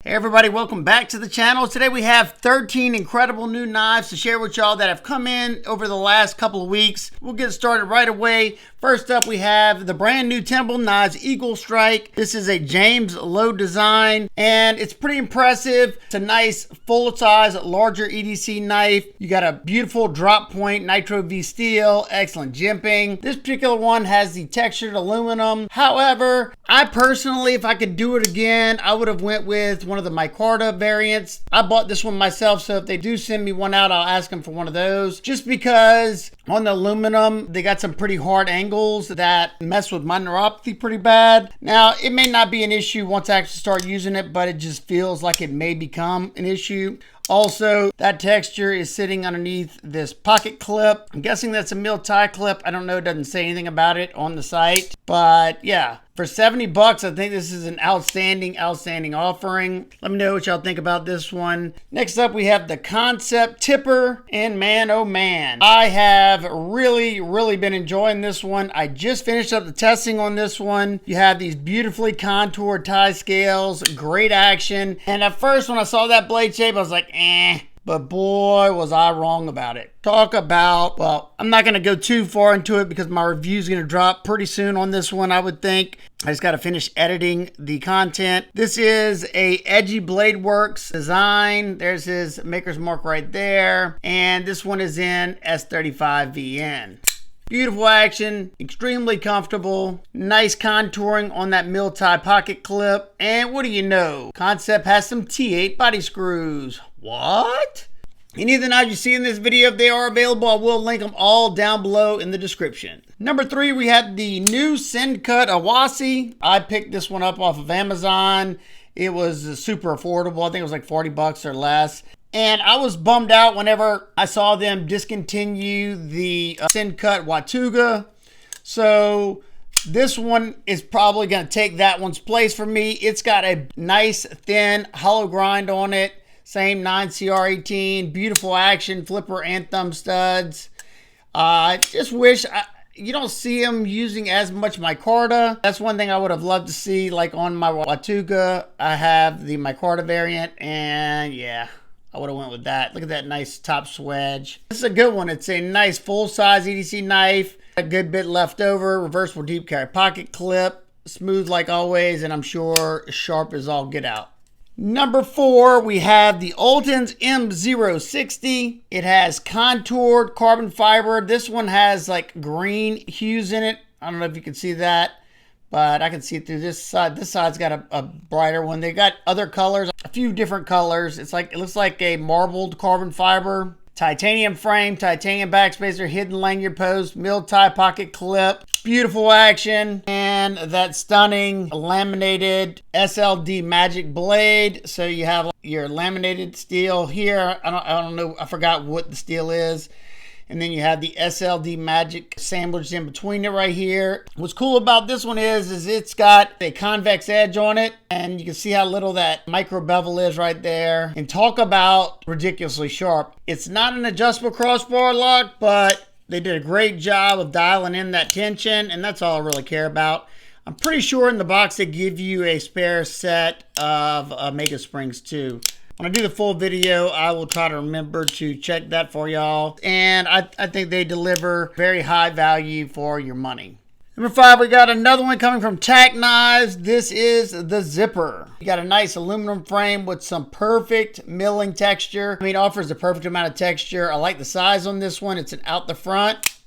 Hey everybody, welcome back to the channel. Today we have 13 incredible new knives to share with y'all that have come in over the last couple of weeks. We'll get started right away. First up, we have the brand new Temple Knives Eagle Strike. This is a James Lowe design, and it's pretty impressive. It's a nice full-size, larger EDC knife. You got a beautiful drop point, nitro V steel, excellent jimping. This particular one has the textured aluminum. However, I personally, if I could do it again, I would have went with one of the micarta variants. I bought this one myself, so if they do send me one out, I'll ask them for one of those. Just because on the aluminum, they got some pretty hard angles that mess with my neuropathy pretty bad. Now, it may not be an issue once I actually start using it, but it just feels like it may become an issue. Also, that texture is sitting underneath this pocket clip. I'm guessing that's a mill tie clip. I don't know, it doesn't say anything about it on the site. But yeah, for 70 bucks, I think this is an outstanding offering. Let me know what y'all think about this one. Next up, we have the Concept Tipper. And man, oh man, I have really been enjoying this one. I just finished up the testing on this one. You have these beautifully contoured tie scales, great action. And at first, when I saw that blade shape, I was like, but boy, was I wrong about it. Talk about, well, I'm not going to go too far into it because my review is going to drop pretty soon on this one, I would think. I just got to finish editing the content. This is a Edgy Blade Works design. There's his maker's mark right there. And this one is in S35VN. Beautiful action, extremely comfortable, nice contouring on that mill tie pocket clip. And what do you know? Concept has some T8 body screws. What? Any of the knives you see in this video, if they are available, I will link them all down below in the description. Number 3, we have the new Sencut Aasi. I picked this one up off of Amazon. It was super affordable. I think it was like 40 bucks or less. And I was bummed out whenever I saw them discontinue the Sencut Watuga. So this one is probably going to take that one's place for me. It's got a nice thin hollow grind on it. Same 9CR18, beautiful action, flipper and thumb studs. I just wish you don't see them using as much micarta. That's one thing I would have loved to see, like on my Watuga. I have the micarta variant, and yeah, I would have went with that. Look at that nice top swedge. This is a good one. It's a nice full-size EDC knife. A good bit left over. Reversible deep carry pocket clip. Smooth like always, and I'm sure sharp as all get out. Number 4, we have the Alton's M060. It has contoured carbon fiber. This one has like green hues in it. I don't know if you can see that, but I can see it through this side. This side's got a brighter one. They got other colors, a few different colors. It's like, it looks like a marbled carbon fiber. Titanium frame, titanium backspacer, hidden lanyard post, mill tie pocket clip, beautiful action, and that stunning laminated SLD magic blade. So you have your laminated steel here. I don't know, I forgot what the steel is. And then you have the SLD magic sandwiched in between it right here. What's cool about this one is it's got a convex edge on it, and you can see how little that micro bevel is right there. And talk about ridiculously sharp. It's not an adjustable crossbar lock, but they did a great job of dialing in that tension, and that's all I really care about. I'm pretty sure in the box they give you a spare set of mega springs too. When I do the full video, I will try to remember to check that for y'all. And I think they deliver very high value for your money. Number 5, we got another one coming from Tac Knives. This is the Zipper. You got a nice aluminum frame with some perfect milling texture. I mean, it offers the perfect amount of texture. I like the size on this one. It's an out the front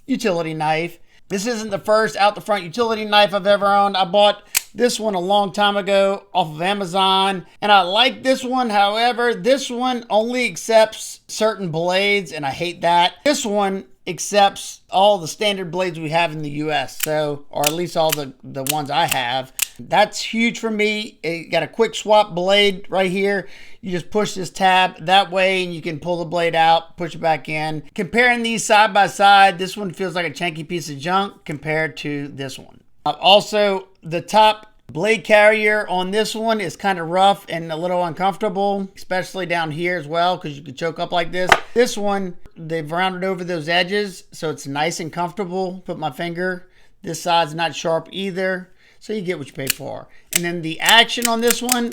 utility knife. This isn't the first out the front utility knife I've ever owned. I bought this one a long time ago off of Amazon, and I like this one. However, this one only accepts certain blades, and I hate that. This one accepts all the standard blades we have in the US, so, or at least all the ones I have. That's huge for me. It got a quick swap blade right here. You just push this tab that way and you can pull the blade out, push it back in. Comparing these side by side, this one feels like a chunky piece of junk compared to this one. Also, the top blade carrier on this one is kind of rough and a little uncomfortable, especially down here as well, because you can choke up like this. This one, they've rounded over those edges, so it's nice and comfortable. Put my finger. This side's not sharp either, so you get what you pay for. And then the action on this one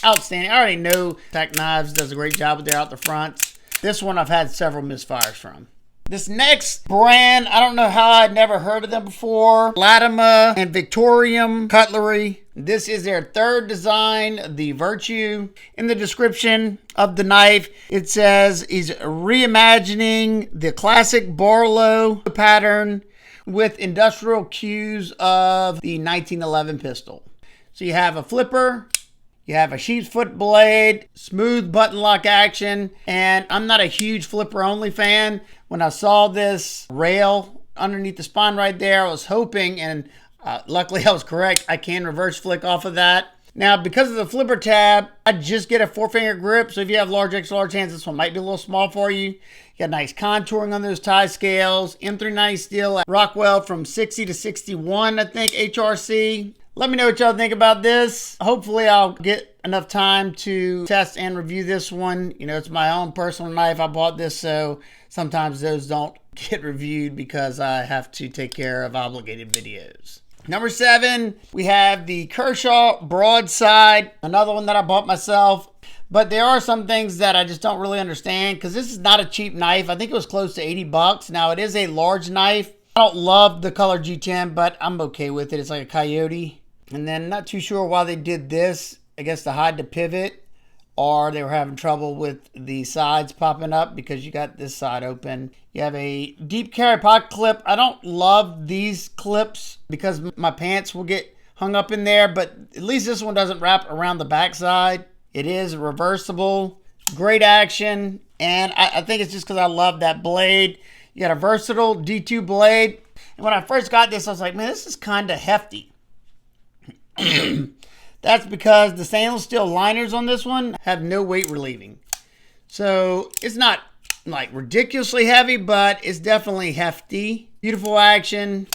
outstanding. I already know Tac Knives does a great job with their out the fronts. This one I've had several misfires from. This next brand, I don't know how I'd never heard of them before. Latima and Victorium cutlery. This is their third design, the Virtue. In the description of the knife, it says he's reimagining the classic Barlow pattern with industrial cues of the 1911 pistol. So you have a flipper, you have a sheep's foot blade, smooth button lock action, and I'm not a huge flipper only fan. When I saw this rail underneath the spine right there, I was hoping, and luckily I was correct, I can reverse flick off of that. Now, because of the flipper tab, I just get a 4-finger grip, so if you have large, extra large hands, this one might be a little small for you. You got nice contouring on those tie scales. M390 steel at Rockwell from 60 to 61, I think, HRC. Let me know what y'all think about this. Hopefully I'll get enough time to test and review this one. You know, it's my own personal knife. I bought this, so sometimes those don't get reviewed because I have to take care of obligated videos. Number 7, we have the Kershaw Broadside, another one that I bought myself. But there are some things that I just don't really understand because this is not a cheap knife. I think it was close to 80 bucks. Now, it is a large knife. I don't love the color G10, but I'm okay with it. It's like a coyote. And then not too sure why they did this. I guess to hide the pivot, or they were having trouble with the sides popping up because you got this side open. You have a deep carry pocket clip. I don't love these clips because my pants will get hung up in there, but at least this one doesn't wrap around the backside. It is reversible, great action, and I think it's just because I love that blade. You got a versatile D2 blade. And when I first got this, I was like, man, this is kind of hefty. That's because the stainless steel liners on this one have no weight relieving. So it's not like ridiculously heavy, but it's definitely hefty. Beautiful action.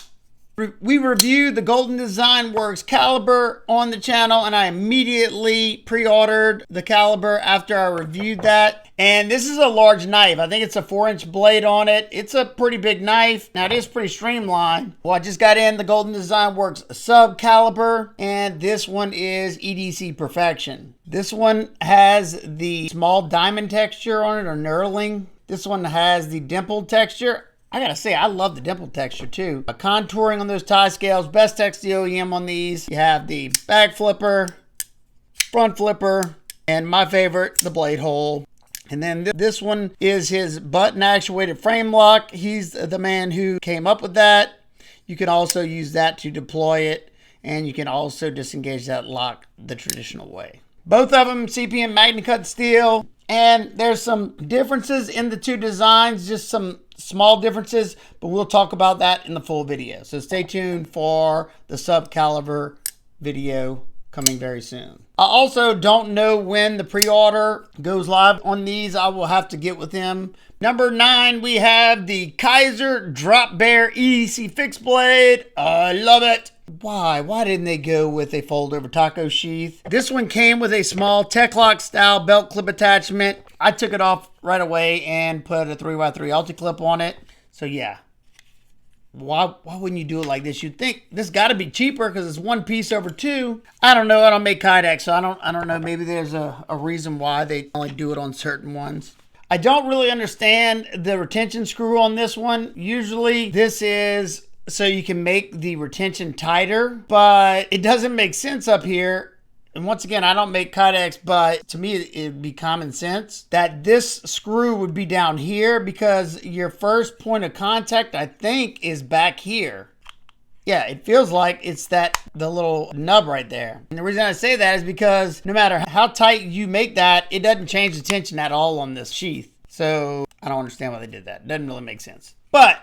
We reviewed the Golden Design Works caliber on the channel, and I immediately pre-ordered the caliber after I reviewed that. And this is a large knife. I think it's a 4-inch blade on it. It's a pretty big knife. Now, it is pretty streamlined. Well, I just got in the Golden Design Works sub caliber, and this one is EDC Perfection. This one has the small diamond texture on it, or knurling. This one has the dimpled texture. I gotta say, I love the dimple texture too. A contouring on those tie scales, best text the OEM on these. You have the back flipper, front flipper, and my favorite, the blade hole. And then this one is his button actuated frame lock. He's the man who came up with that. You can also use that to deploy it, and you can also disengage that lock the traditional way. Both of them CPM MagnaCut steel, and there's some differences in the two designs, just some small differences, but we'll talk about that in the full video. So stay tuned for the sub caliber video coming very soon. I also don't know when the pre-order goes live on these. I will have to get with him. Number 9, we have the Kizer Drop Bear EDC fixed blade. I love it. Why didn't they go with a fold over taco sheath? This one came with a small Tech Lock style belt clip attachment. I took it off right away and put a 3x3 Alton clip on it. So yeah, why wouldn't you do it like this? You'd think this got to be cheaper because it's one piece over two. I don't know. I don't make Kydex, so I don't know. Maybe there's a reason why they only do it on certain ones. I don't really understand the retention screw on this one. Usually this is so you can make the retention tighter, but it doesn't make sense up here. And once again, I don't make Kydex, but to me, it'd be common sense that this screw would be down here because your first point of contact, I think, is back here. Yeah, it feels like it's the little nub right there. And the reason I say that is because no matter how tight you make that, it doesn't change the tension at all on this sheath. So I don't understand why they did that. It doesn't really make sense. But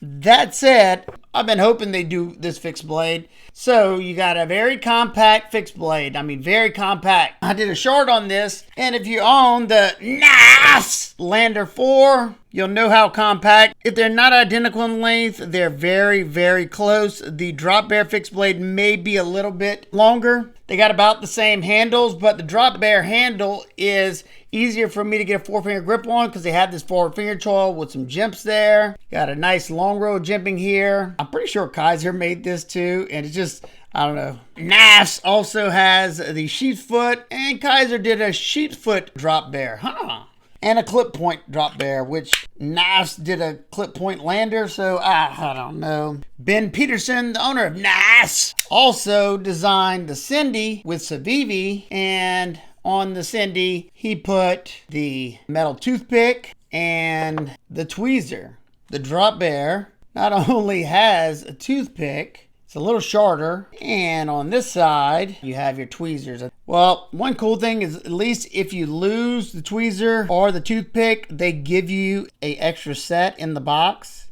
that said, I've been hoping they do this fixed blade. So you got a very compact fixed blade. I mean, very compact. I did a short on this, and if you own the nice Lander 4, you'll know how compact. If they're not identical in length, they're very, very close. The Drop Bear fixed blade may be a little bit longer. They got about the same handles, but the Drop Bear handle is easier for me to get a 4-finger grip on because they have this forward finger choil with some jimps there. Got a nice long row of jimping here. I'm pretty sure Kizer made this too, and it's just, I don't know. Knives also has the sheath foot, and Kizer did a sheath foot drop bear. And a clip point drop bear, which Knives did a clip point lander, so I don't know. Ben Peterson, the owner of Knives, also designed the Cindy with Civivi, and on the Cindy, he put the metal toothpick and the tweezer. The drop bear not only has a toothpick, it's a little shorter, and on this side, you have your tweezers. Well, one cool thing is, at least if you lose the tweezer or the toothpick, they give you an extra set in the box.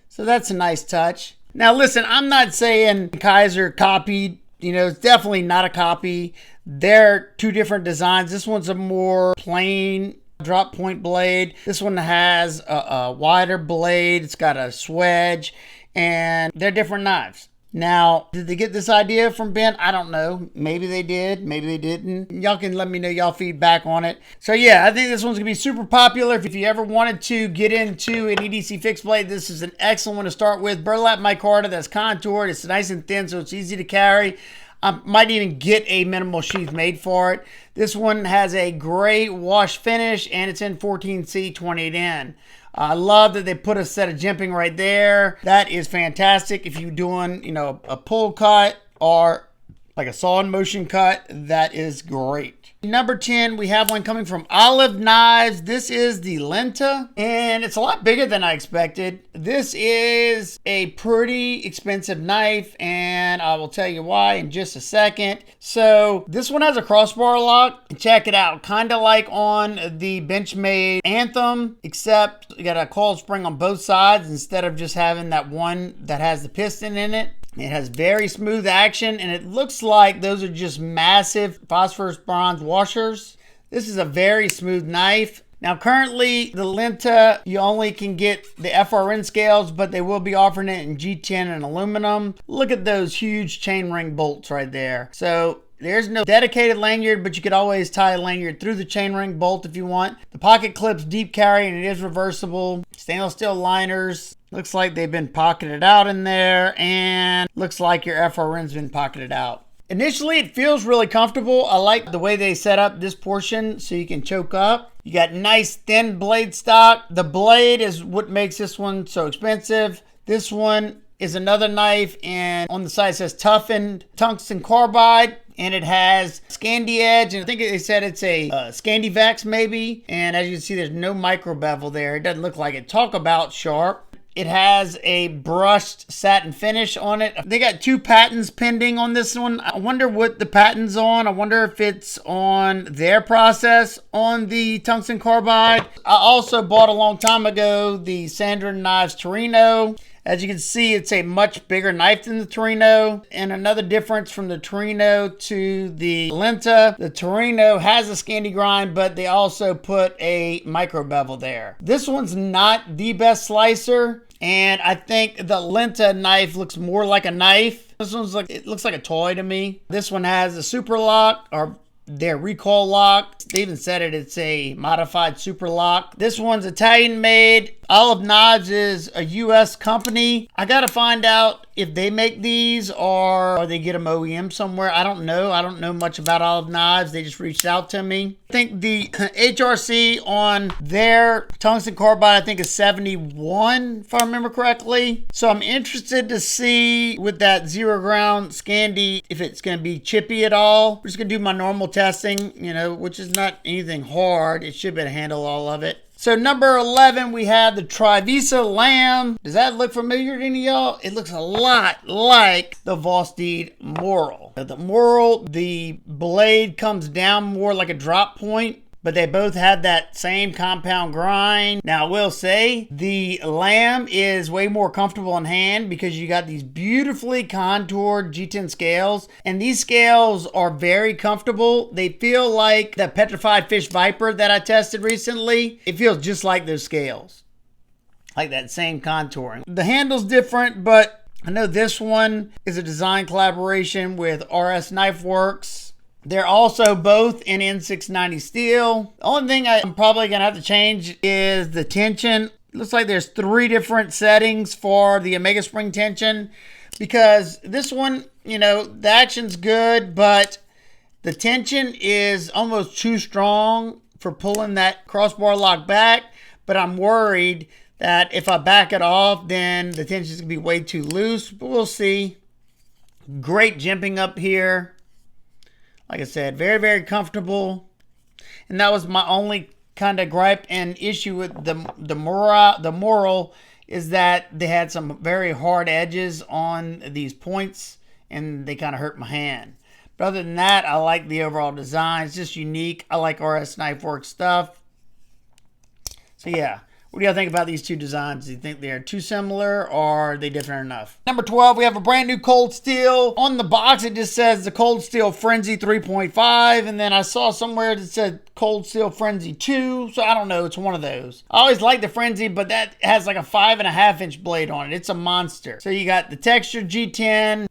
So that's a nice touch. Now listen, I'm not saying Kizer copied, it's definitely not a copy. They're two different designs. This one's a more plain drop point blade. This one has a wider blade. It's got a swedge. And they're different knives. Now, did they get this idea from Ben? I don't know. Maybe they did. Maybe they didn't. Y'all can let me know y'all feedback on it. So yeah, I think this one's going to be super popular. If you ever wanted to get into an EDC fixed blade, this is an excellent one to start with. Burlap micarta that's contoured. It's nice and thin, so it's easy to carry. I might even get a minimal sheath made for it. This one has a great wash finish, and it's in 14C 28N. I love that they put a set of jimping right there. That is fantastic. If you're doing, a pull cut or like a saw in motion cut, that is great. Number 10, we have one coming from Olive Knives. This is the Lenta, and it's a lot bigger than I expected. This is a pretty expensive knife, and I will tell you why in just a second. So this one has a crossbar lock. Check it out. Kind of like on the Benchmade Anthem, except you got a coil spring on both sides instead of just having that one that has the piston in it. It has very smooth action, and it looks like those are just massive phosphorus bronze washers. This is a very smooth knife. Now, currently, the Lenta, you only can get the FRN scales, but they will be offering it in G10 and aluminum. Look at those huge chain ring bolts right there. So there's no dedicated lanyard, but you could always tie a lanyard through the chainring bolt if you want. The pocket clip's deep carry, and it is reversible. Stainless steel liners. Looks like they've been pocketed out in there, and looks like your FRN's been pocketed out. Initially, it feels really comfortable. I like the way they set up this portion so you can choke up. You got nice thin blade stock. The blade is what makes this one so expensive. This one is another knife, and on the side it says toughened tungsten carbide, and it has Scandi edge, and I think they said it's a Scandivex maybe. And as you can see, there's no micro bevel there. It doesn't look like it. Talk about sharp. It has a brushed satin finish on it. They got 2 patents pending on this one. I wonder what the patent's on. I wonder if it's on their process on the tungsten carbide. I also bought a long time ago the Sandra Knives Torino. As you can see, it's a much bigger knife than the Torino. And another difference from the Torino to the Lenta, the Torino has a Scandi grind, but they also put a micro bevel there. This one's not the best slicer, and I think the Lenta knife looks more like a knife. This one's it looks like a toy to me. This one has a super lock, or their recoil lock. They even said it's a modified super lock. This one's Italian made. Olive Knives is a US company. I gotta find out if they make these or they get them OEM somewhere. I don't know. I don't know much about Olive Knives. They just reached out to me. I think the HRC on their tungsten carbide, I think is 71, if I remember correctly. So I'm interested to see with that zero ground Scandi if it's gonna be chippy at all. I'm just gonna do my normal testing, which is not anything hard. It should be able to handle all of it. So number 11, we have the Trivisa Lamb. Does that look familiar to any of y'all? It looks a lot like the Vosteed Moral. The Moral, the blade comes down more like a drop point, but they both have that same compound grind. Now I will say the Lamb is way more comfortable in hand because you got these beautifully contoured G10 scales, and these scales are very comfortable. They feel like the Petrified Fish Viper that I tested recently. It feels just like those scales, like that same contouring. The handle's different, but I know this one is a design collaboration with RS Knife Works. They're also both in N690 steel. The only thing I'm probably gonna have to change is the tension. It looks like there's 3 different settings for the Omega Spring tension, because this one You know, the action's good, but the tension is almost too strong for pulling that crossbar lock back. But I'm worried that if I back it off, then the tension's gonna be way too loose. But we'll see. Great jimping up here. Like I said, very, very comfortable. And that was my only kind of gripe and issue with the moral is that they had some very hard edges on these points and they kind of hurt my hand. But other than that, I like the overall design. It's just unique. I like RS Knifeworks stuff. So yeah, what do y'all think about these two designs? Do you think they're too similar or are they different enough? Number 12, we have a brand new Cold Steel. On the box, it just says the Cold Steel Frenzy 3.5. And then I saw somewhere that said Cold Steel Frenzy 2. So I don't know. It's one of those. I always like the Frenzy, but that has like a 5.5-inch blade on it. It's a monster. So you got the textured G10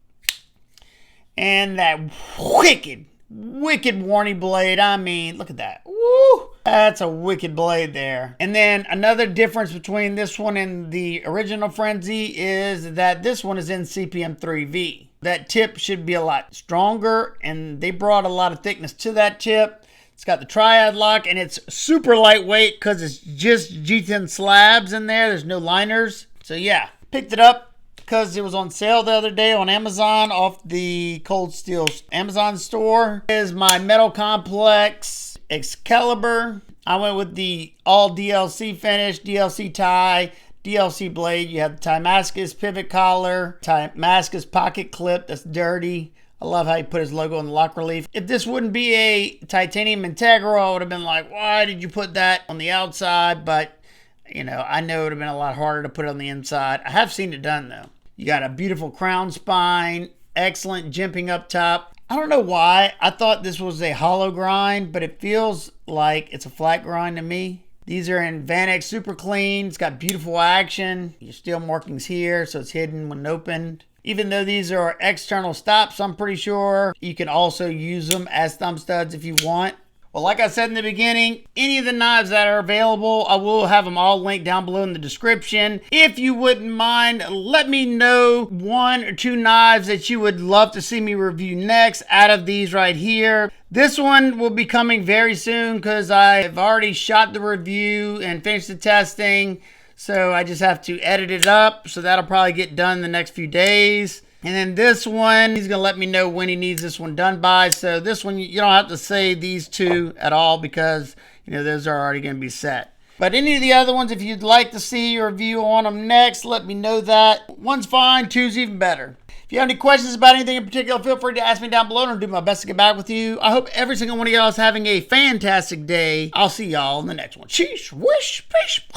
and that wicked Warney blade. I mean, look at that. Woo! That's a wicked blade there. And then another difference between this one and the original Frenzy is that this one is in CPM 3V. That tip should be a lot stronger, and they brought a lot of thickness to that tip. It's got the triad lock, and it's super lightweight because it's just G10 slabs in there. There's no liners. So yeah, picked it up because it was on sale the other day on Amazon off the Cold Steel Amazon store. This is my Metal Complex Excalibur. I went with the all DLC finish, DLC tie, DLC blade. You have the Timascus pivot collar, Timascus pocket clip that's dirty. I love how he put his logo on the lock relief. If this wouldn't be a titanium integral, I would have been like, why did you put that on the outside? But you know, I know it would have been a lot harder to put it on the inside. I have seen it done though. You got a beautiful crown spine, excellent jimping up top. I don't know why. I thought this was a hollow grind, but it feels like it's a flat grind to me. These are in Vanex Super Clean. It's got beautiful action. Your steel markings here, so it's hidden when opened. Even though these are external stops, I'm pretty sure you can also use them as thumb studs if you want. Well, like I said in the beginning, any of the knives that are available, I will have them all linked down below in the description. If you wouldn't mind, let me know 1 or 2 knives that you would love to see me review next out of these right here. This one will be coming very soon because I've already shot the review and finished the testing. So I just have to edit it up. So that'll probably get done in the next few days. And then this one, he's going to let me know when he needs this one done by. So this one, you don't have to say these two at all because, you know, those are already going to be set. But any of the other ones, if you'd like to see a review on them next, let me know that. One's fine, two's even better. If you have any questions about anything in particular, feel free to ask me down below and I'll do my best to get back with you. I hope every single one of y'all is having a fantastic day. I'll see y'all in the next one. Sheesh, whoosh, pish,